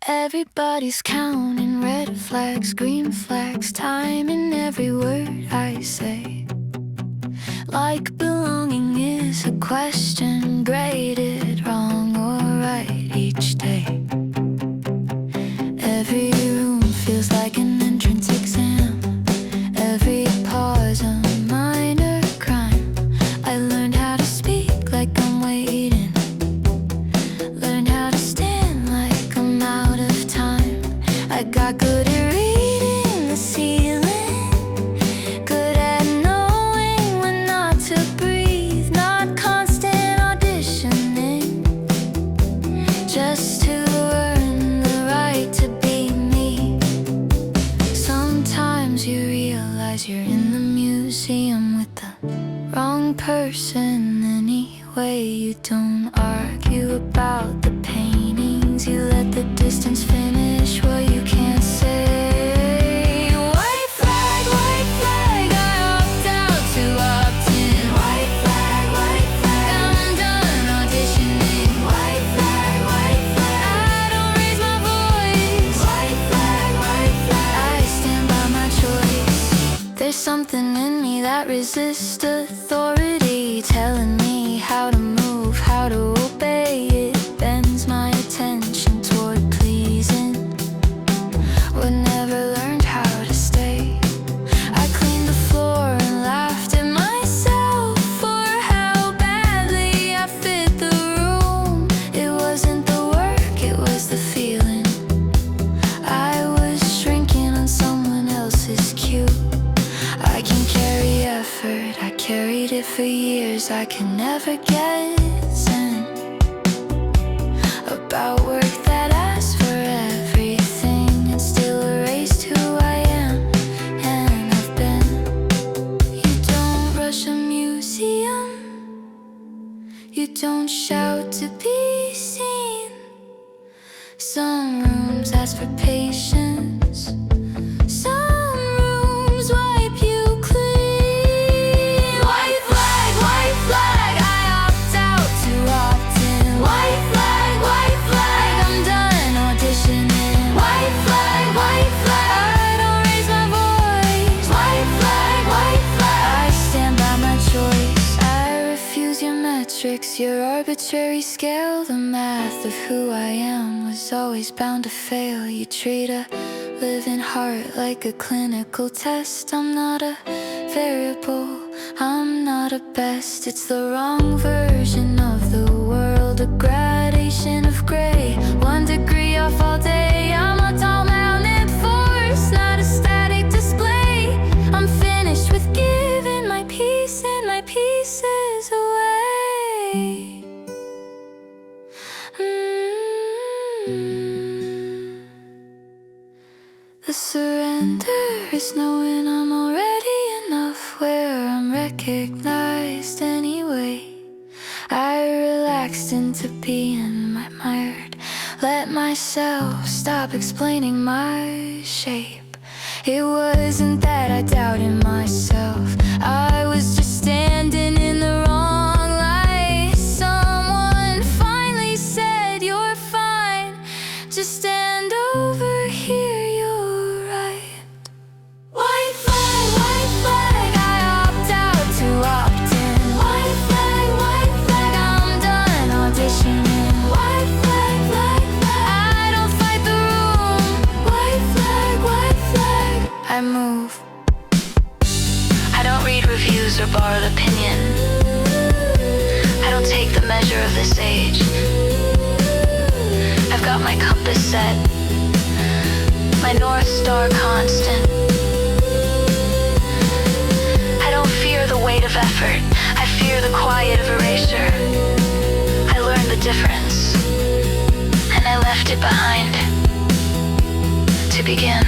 Everybody's counting red flags, green flags, timing every word I say. Like belonging is a question, graded wrong or right each day. Every room feels like an entrance exam, every pause a minor crime. I learned how to speak like I'm waiting, learned how to stand like I'm out of time. I got good at reading the ceiling, good at knowing when not to breathe, not constant auditioning, just to earn the right to be me. Sometimes you realize you're in the museum with the wrong person anyway. You don't argue about the paintings, you let the distance finish what you can't say. White flag, I opt out to opt in. White flag, I'm done auditioning. White flag, I don't raise my voice. White flag, I stand by my choice. There's something in me that resists authority, telling me how to move, how to obey. It bends my attention toward pleasing, but never learned how to stay. I cleaned the floor and laughed at myself for how badly I fit the room. It wasn't the work, it was the feeling. I was shrinking on someone else's cue. I can carry effort, I carried it for years. I can never get zen about work that asks for everything and still erased who I am and have been. You don't rush a museum, you don't shout to be seen. Some rooms ask for patience, some rooms wipe you clean. White flag, I opt out to opt in. White flag, I'm done auditioning. White flag, I don't raise my voice. White flag, I stand by my choice. I refuse your metrics, your arbitrary scale. The math of who I am was always bound to fail. You treat a living heart like a clinical test. I'm not a variable, I'm not a best. It's the wrong version of the world, a gradation of gray. 1 degree off all day. I'm a tall mounted force, not a static display. I'm finished with giving my piece and my pieces away. The surrender is knowing I'm already enough, where I'm recognized anyway. I relaxed into being my mired, let myself stop explaining my shape. It wasn't that I doubted myself, I was just standing in the wrong light. Someone finally said, "You're fine, just stand over here, you're right." White flag, I opt out to opt in. White flag, I'm done auditioning. White flag, I don't fight the room. White flag, I move. I don't read reviews or borrowed opinion. I don't take the measure of this age. I've got my compass set, my North Star constant. I don't fear the weight of effort, I fear the quiet of erasure. I learned the difference, and I left it behind to begin.